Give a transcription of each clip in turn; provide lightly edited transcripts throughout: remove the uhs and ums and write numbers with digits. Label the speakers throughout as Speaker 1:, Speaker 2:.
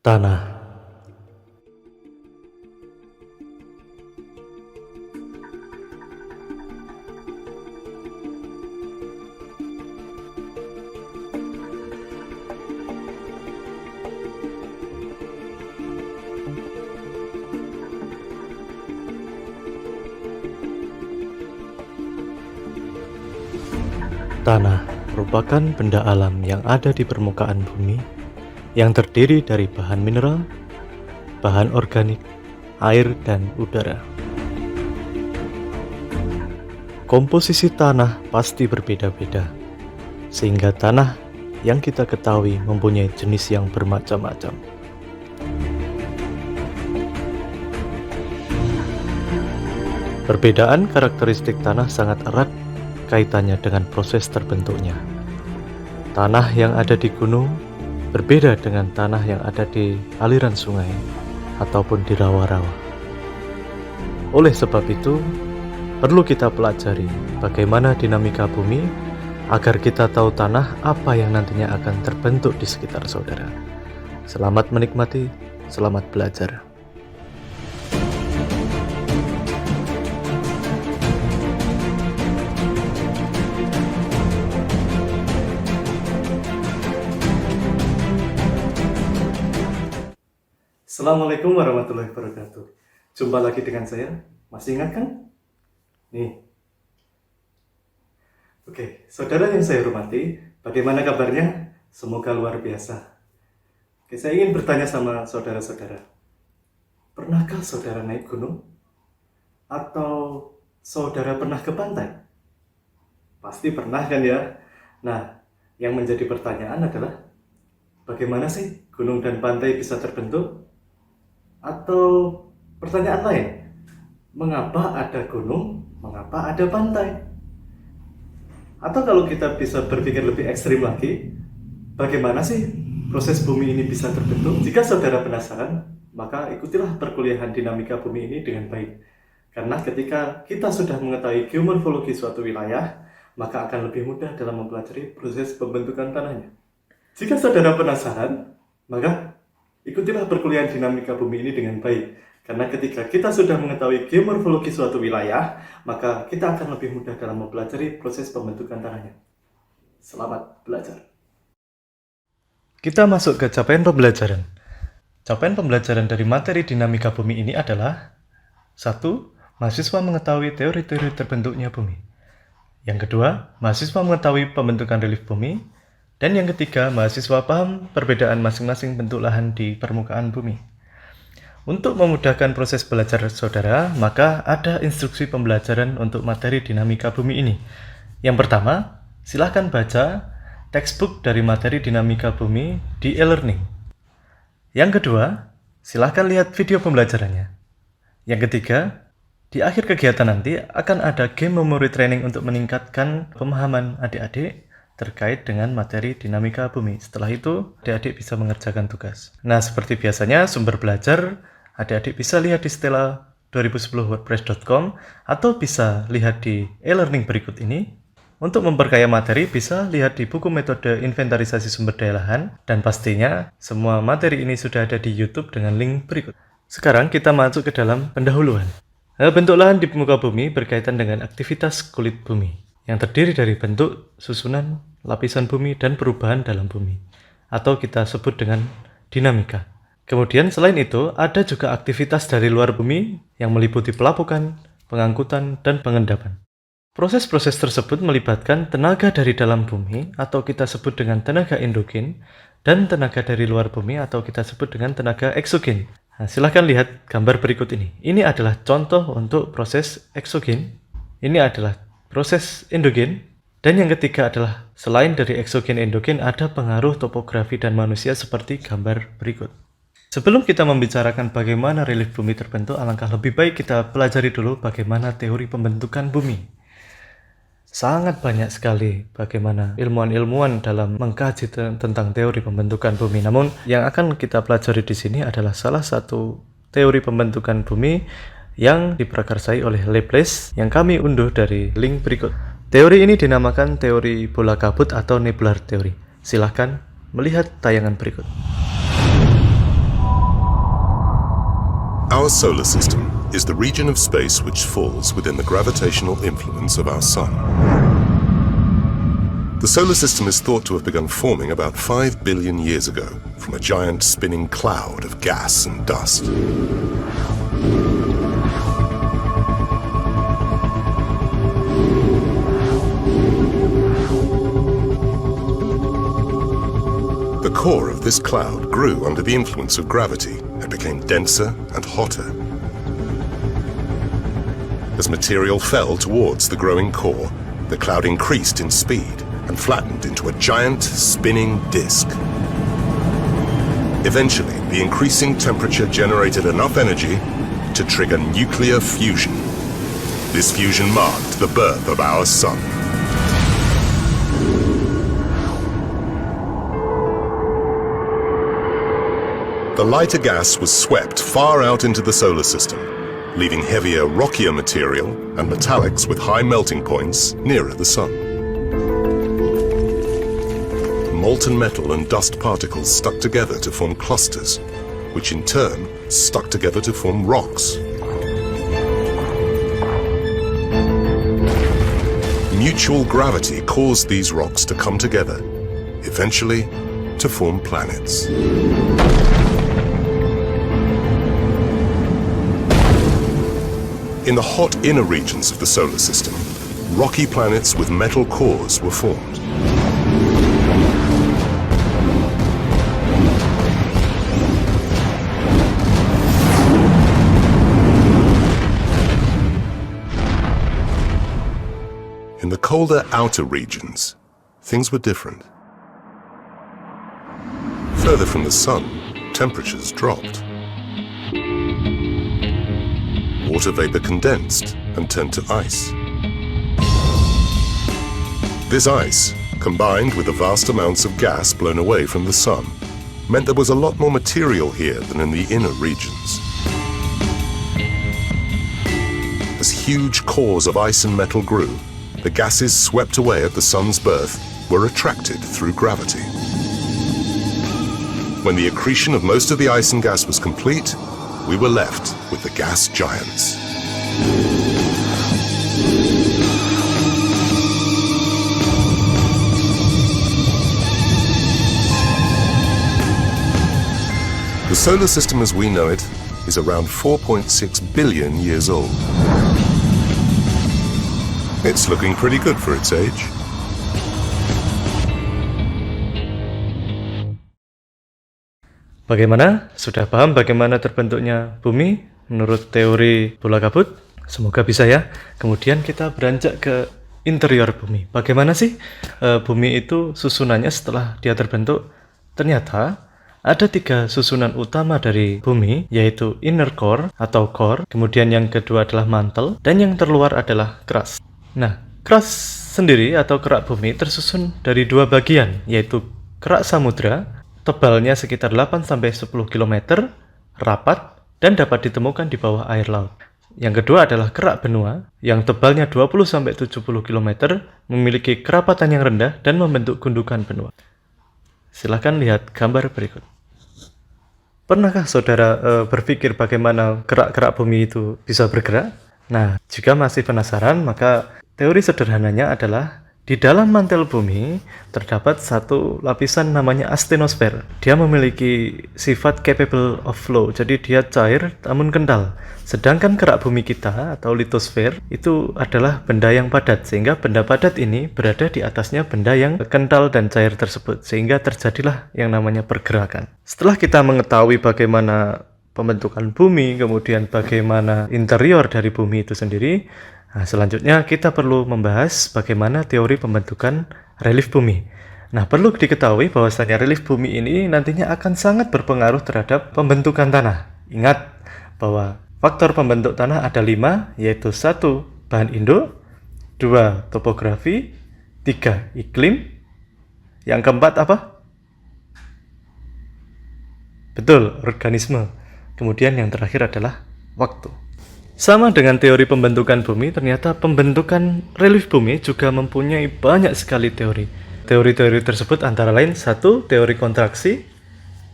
Speaker 1: Tanah. Tanah merupakan benda alam yang ada di permukaan bumi yang terdiri dari bahan mineral, bahan organik, air, dan udara. Komposisi tanah pasti berbeda-beda, sehingga tanah yang kita ketahui mempunyai jenis yang bermacam-macam. Perbedaan karakteristik tanah sangat erat kaitannya dengan proses terbentuknya. Tanah yang ada di gunung berbeda dengan tanah yang ada di aliran sungai ataupun di rawa-rawa. Oleh sebab itu, perlu kita pelajari bagaimana dinamika bumi agar kita tahu tanah apa yang nantinya akan terbentuk di sekitar saudara. Selamat menikmati, selamat belajar.
Speaker 2: Assalamualaikum warahmatullahi wabarakatuh. Jumpa lagi dengan saya. Masih ingat kan? Nih. Oke, saudara yang saya hormati, bagaimana kabarnya? Semoga luar biasa. Oke, saya ingin bertanya sama saudara-saudara. Pernahkah saudara naik gunung? Atau saudara pernah ke pantai? Pasti pernah kan ya? Nah, yang menjadi pertanyaan adalah bagaimana sih gunung dan pantai bisa terbentuk? Atau pertanyaan lain, mengapa ada gunung, mengapa ada pantai? Atau kalau kita bisa berpikir lebih ekstrim lagi, bagaimana sih proses bumi ini bisa terbentuk? Jika saudara penasaran, maka ikutilah perkuliahan dinamika bumi ini dengan baik. Karena ketika kita sudah mengetahui geomorfologi suatu wilayah, maka akan lebih mudah dalam mempelajari proses pembentukan tanahnya. Jika saudara penasaran, maka ikutilah perkuliahan dinamika bumi ini dengan baik. Karena ketika kita sudah mengetahui geomorfologi suatu wilayah, maka kita akan lebih mudah dalam mempelajari proses pembentukan tanahnya. Selamat belajar.
Speaker 1: Kita masuk ke capaian pembelajaran. Capaian pembelajaran dari materi dinamika bumi ini adalah 1. Mahasiswa mengetahui teori-teori terbentuknya bumi. Yang kedua, mahasiswa mengetahui pembentukan relief bumi. Dan yang ketiga, mahasiswa paham perbedaan masing-masing bentuk lahan di permukaan bumi. Untuk memudahkan proses belajar saudara, maka ada instruksi pembelajaran untuk materi dinamika bumi ini. Yang pertama, silahkan baca textbook dari materi dinamika bumi di e-learning. Yang kedua, silahkan lihat video pembelajarannya. Yang ketiga, di akhir kegiatan nanti akan ada game memory training untuk meningkatkan pemahaman adik-adik terkait dengan materi dinamika bumi. Setelah itu, adik-adik bisa mengerjakan tugas. Nah, seperti biasanya, sumber belajar adik-adik bisa lihat di stella2010wordpress.com atau bisa lihat di e-learning berikut ini. Untuk memperkaya materi, bisa lihat di buku metode inventarisasi sumber daya lahan, dan pastinya semua materi ini sudah ada di YouTube dengan link berikut. Sekarang kita masuk ke dalam pendahuluan. Bentuk lahan di muka bumi berkaitan dengan aktivitas kulit bumi yang terdiri dari bentuk, susunan, lapisan bumi, dan perubahan dalam bumi, atau kita sebut dengan dinamika. Kemudian selain itu, ada juga aktivitas dari luar bumi yang meliputi pelapukan, pengangkutan, dan pengendapan. Proses-proses tersebut melibatkan tenaga dari dalam bumi, atau kita sebut dengan tenaga endogen, dan tenaga dari luar bumi, atau kita sebut dengan tenaga eksogen. Nah, silahkan lihat gambar berikut ini. Ini adalah contoh untuk proses eksogen. Ini adalah proses endogen, dan yang ketiga adalah selain dari eksogen endogen ada pengaruh topografi dan manusia seperti gambar berikut. Sebelum kita membicarakan bagaimana relief bumi terbentuk, alangkah lebih baik kita pelajari dulu bagaimana teori pembentukan bumi. Sangat banyak sekali bagaimana ilmuwan-ilmuwan dalam mengkaji tentang teori pembentukan bumi. Namun yang akan kita pelajari di sini adalah salah satu teori pembentukan bumi yang diprakarsai oleh Laplace yang kami unduh dari link berikut. Teori ini dinamakan teori bola kabut atau nebular theory. Silahkan melihat tayangan berikut.
Speaker 3: Our solar system is the region of space which falls within the gravitational influence of our Sun. The solar system is thought to have begun forming about 5 billion years ago from a giant spinning cloud of gas and dust. The core of this cloud grew under the influence of gravity and became denser and hotter. As material fell towards the growing core, the cloud increased in speed and flattened into a giant spinning disk. Eventually, the increasing temperature generated enough energy to trigger nuclear fusion. This fusion marked the birth of our Sun. The lighter gas was swept far out into the solar system, leaving heavier, rockier material and metallics with high melting points nearer the Sun. Molten metal and dust particles stuck together to form clusters, which in turn stuck together to form rocks. Mutual gravity caused these rocks to come together, eventually to form planets. In the hot inner regions of the solar system, rocky planets with metal cores were formed. In the colder outer regions, things were different. Further from the Sun, temperatures dropped. Water vapor condensed and turned to ice. This ice, combined with the vast amounts of gas blown away from the Sun, meant there was a lot more material here than in the inner regions. As huge cores of ice and metal grew, the gases swept away at the Sun's birth were attracted through gravity. When the accretion of most of the ice and gas was complete, we were left with the gas giants. The solar system as we know it is around 4.6 billion years old. It's looking pretty good for its age.
Speaker 1: Bagaimana? Sudah paham bagaimana terbentuknya bumi menurut teori bola kabut? Semoga bisa ya. Kemudian kita beranjak ke interior bumi. Bagaimana sih bumi itu susunannya setelah dia terbentuk? Ternyata ada 3 susunan utama dari bumi, yaitu inner core atau core, kemudian yang kedua adalah mantle, dan yang terluar adalah crust. Nah, crust sendiri atau kerak bumi tersusun dari 2 bagian, yaitu kerak samudra, tebalnya sekitar 8-10 km, rapat, dan dapat ditemukan di bawah air laut. Yang kedua adalah kerak benua, yang tebalnya 20-70 km, memiliki kerapatan yang rendah dan membentuk gundukan benua. Silahkan lihat gambar berikut. Pernahkah saudara berpikir bagaimana kerak-kerak bumi itu bisa bergerak? Nah, jika masih penasaran, maka teori sederhananya adalah di dalam mantel bumi terdapat satu lapisan namanya astenosfer. Dia memiliki sifat capable of flow, jadi dia cair namun kental. Sedangkan kerak bumi kita atau litosfer itu adalah benda yang padat, sehingga benda padat ini berada di atasnya benda yang kental dan cair tersebut, sehingga terjadilah yang namanya pergerakan. Setelah kita mengetahui bagaimana pembentukan bumi, kemudian bagaimana interior dari bumi itu sendiri, nah, selanjutnya kita perlu membahas bagaimana teori pembentukan relief bumi. Nah, perlu diketahui bahwasanya relief bumi ini nantinya akan sangat berpengaruh terhadap pembentukan tanah. Ingat bahwa faktor pembentuk tanah ada 5, yaitu 1. Bahan induk, 2. Topografi, 3. Iklim, yang keempat apa? Betul, organisme. Kemudian yang terakhir adalah waktu. Sama dengan teori pembentukan bumi, ternyata pembentukan relief bumi juga mempunyai banyak sekali teori. Teori-teori tersebut antara lain 1. Teori kontraksi,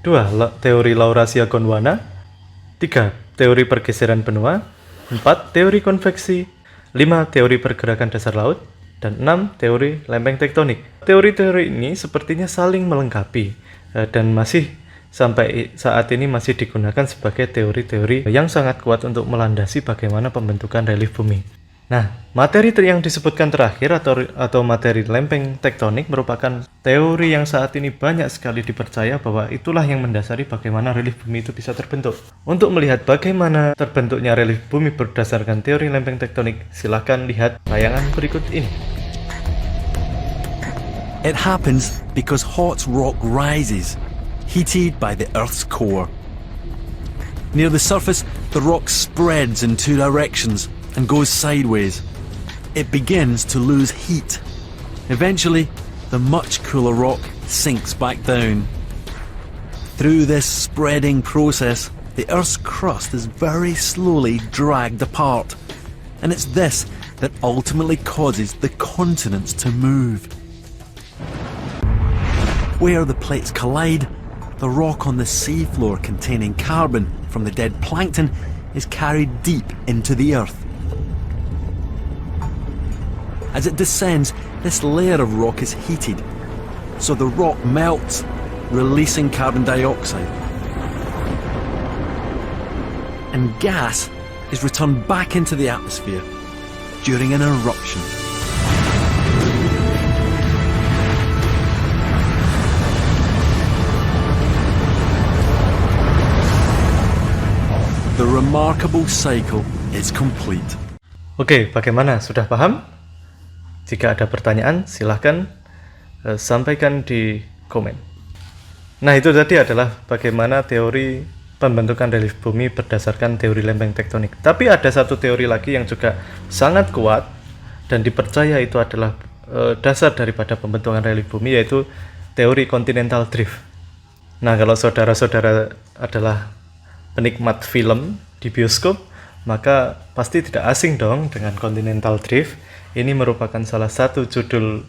Speaker 1: 2. Teori Laurasia Gondwana, 3. teori pergeseran benua, 4. teori konveksi, 5. teori pergerakan dasar laut, dan 6. teori lempeng tektonik. Teori-teori ini sepertinya saling melengkapi dan masih sampai saat ini masih digunakan sebagai teori-teori yang sangat kuat untuk melandasi bagaimana pembentukan relief bumi. Nah, materi yang disebutkan terakhir atau materi lempeng tektonik merupakan teori yang saat ini banyak sekali dipercaya bahwa itulah yang mendasari bagaimana relief bumi itu bisa terbentuk. Untuk melihat bagaimana terbentuknya relief bumi berdasarkan teori lempeng tektonik, silakan lihat tayangan berikut ini.
Speaker 4: It happens because hot rock rises, heated by the Earth's core. Near the surface, the rock spreads in two directions and goes sideways. It begins to lose heat. Eventually, the much cooler rock sinks back down. Through this spreading process, the Earth's crust is very slowly dragged apart, and it's this that ultimately causes the continents to move. Where the plates collide, the rock on the seafloor containing carbon from the dead plankton is carried deep into the Earth. As it descends, this layer of rock is heated, so the rock melts, releasing carbon dioxide. And gas is returned back into the atmosphere during an eruption. The remarkable cycle is complete.
Speaker 1: Oke, bagaimana? Sudah paham? Jika ada pertanyaan, silahkan sampaikan di komen. Nah, itu tadi adalah bagaimana teori pembentukan relief bumi berdasarkan teori lempeng tektonik. Tapi ada satu teori lagi yang juga sangat kuat dan dipercaya itu adalah dasar daripada pembentukan relief bumi, yaitu teori continental drift. Nah, kalau saudara-saudara adalah penikmat film di bioskop, maka pasti tidak asing dong dengan continental drift. Ini merupakan salah satu judul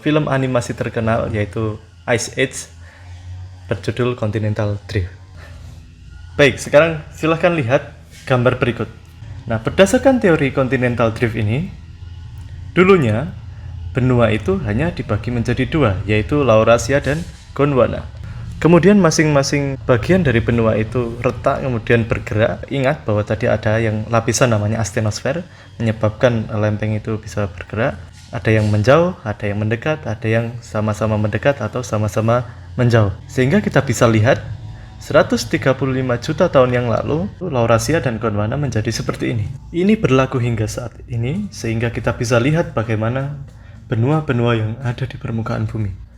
Speaker 1: film animasi terkenal, yaitu Ice Age, berjudul Continental Drift. Baik, sekarang silahkan lihat gambar berikut. Nah, berdasarkan teori Continental Drift ini, dulunya benua itu hanya dibagi menjadi dua, yaitu Laurasia dan Gondwana. Kemudian masing-masing bagian dari benua itu retak kemudian bergerak. Ingat bahwa tadi ada yang lapisan namanya astenosfer menyebabkan lempeng itu bisa bergerak. Ada yang menjauh, ada yang mendekat, ada yang sama-sama mendekat atau sama-sama menjauh. Sehingga kita bisa lihat 135 juta tahun yang lalu Laurasia dan Gondwana menjadi seperti ini. Ini berlaku hingga saat ini sehingga kita bisa lihat bagaimana benua-benua yang ada di permukaan bumi.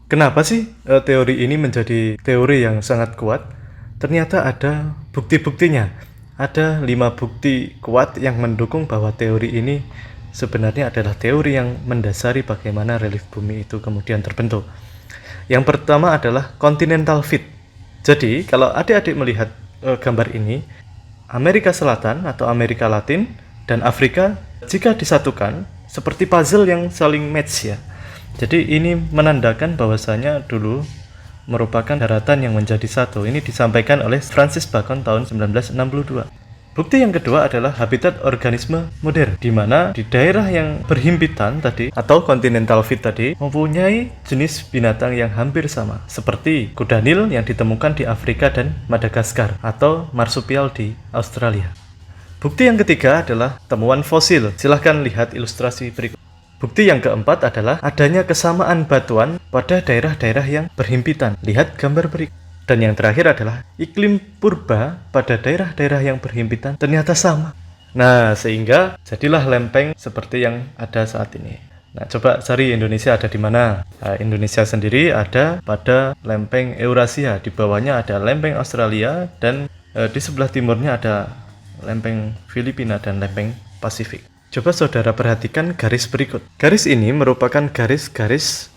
Speaker 1: Kenapa sih teori ini menjadi teori yang sangat kuat? Ternyata ada bukti-buktinya. Ada 5 bukti kuat yang mendukung bahwa teori ini sebenarnya adalah teori yang mendasari bagaimana relief bumi itu kemudian terbentuk. Yang pertama adalah continental fit. Jadi, kalau adik-adik melihat gambar ini, Amerika Selatan atau Amerika Latin dan Afrika jika disatukan seperti puzzle yang saling match ya. Jadi ini menandakan bahwasanya dulu merupakan daratan yang menjadi satu. Ini disampaikan oleh Francis Bacon tahun 1962. Bukti yang kedua adalah habitat organisme modern, di mana di daerah yang berhimpitan tadi atau continental fit tadi mempunyai jenis binatang yang hampir sama, seperti kuda Nil yang ditemukan di Afrika dan Madagaskar atau marsupial di Australia. Bukti yang ketiga adalah temuan fosil. Silahkan lihat ilustrasi berikut. Bukti yang keempat adalah adanya kesamaan batuan pada daerah-daerah yang berhimpitan. Lihat gambar berikut. Dan yang terakhir adalah iklim purba pada daerah-daerah yang berhimpitan ternyata sama. Nah, sehingga jadilah lempeng seperti yang ada saat ini. Nah, coba cari Indonesia ada di mana? Nah, Indonesia sendiri ada pada lempeng Eurasia. Di bawahnya ada lempeng Australia dan di sebelah timurnya ada lempeng Filipina dan lempeng Pasifik. Coba saudara perhatikan garis berikut. Garis ini merupakan garis-garis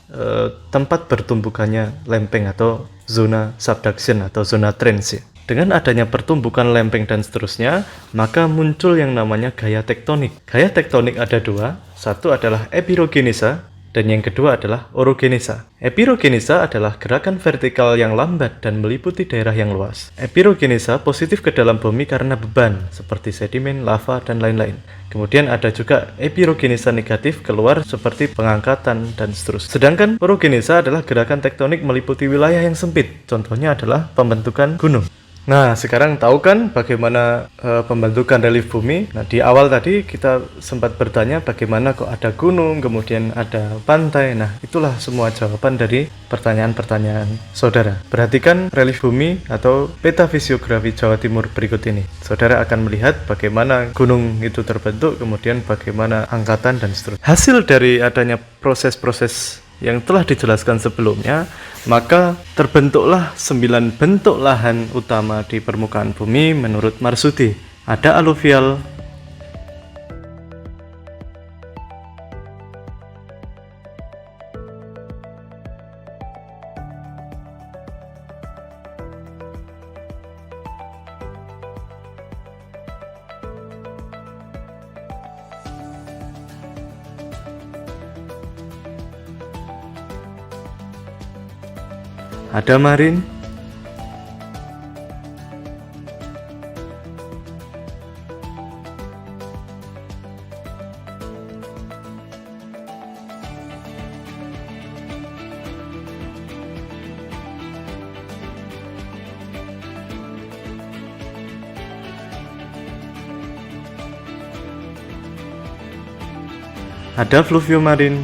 Speaker 1: tempat bertumbukannya lempeng atau zona subduction atau zona transit. Dengan adanya pertumbukan lempeng dan seterusnya, maka muncul yang namanya gaya tektonik. Gaya tektonik ada dua. Satu adalah epirogenesa, Dan yang kedua adalah orogenesa. Epirogenesa adalah gerakan vertikal yang lambat dan meliputi daerah yang luas. Epirogenesa positif ke dalam bumi karena beban, seperti sedimen, lava, dan lain-lain. Kemudian ada juga epirogenesa negatif keluar seperti pengangkatan dan seterusnya. Sedangkan orogenesa adalah gerakan tektonik meliputi wilayah yang sempit. Contohnya adalah pembentukan gunung. Nah, sekarang tahu kan bagaimana pembentukan relief bumi? Nah, di awal tadi kita sempat bertanya bagaimana kok ada gunung, kemudian ada pantai. Nah, itulah semua jawaban dari pertanyaan-pertanyaan saudara. Perhatikan relief bumi atau peta fisiografi Jawa Timur berikut ini. Saudara akan melihat bagaimana gunung itu terbentuk, kemudian bagaimana angkatan dan seterusnya. Hasil dari adanya proses-proses yang telah dijelaskan sebelumnya, maka terbentuklah 9 bentuk lahan utama di permukaan bumi menurut Marsudi. Ada aluvial, ada marin, ada fluviomarin,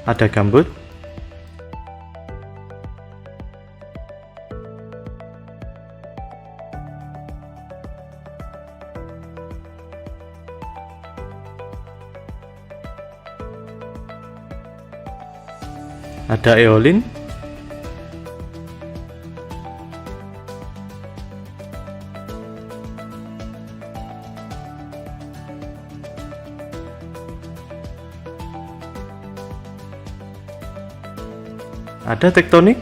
Speaker 1: ada gambut, ada eolin, ada tektonik,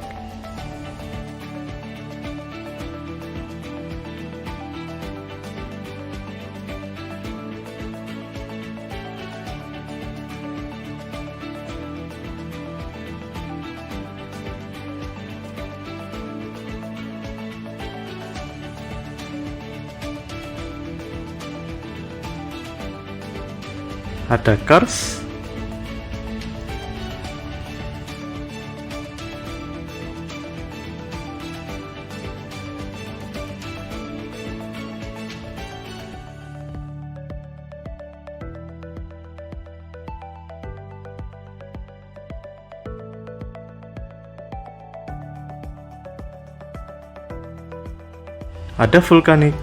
Speaker 1: ada kars, ada vulkanik,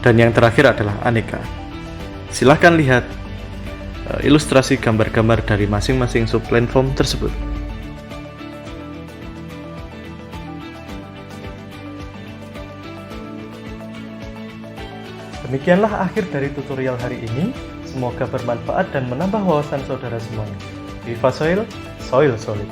Speaker 1: dan yang terakhir adalah aneka. Silahkan lihat ilustrasi gambar-gambar dari masing-masing sublandform tersebut. Demikianlah akhir dari tutorial hari ini. Semoga bermanfaat dan menambah wawasan saudara semuanya. Viva Soil, Soil Solid.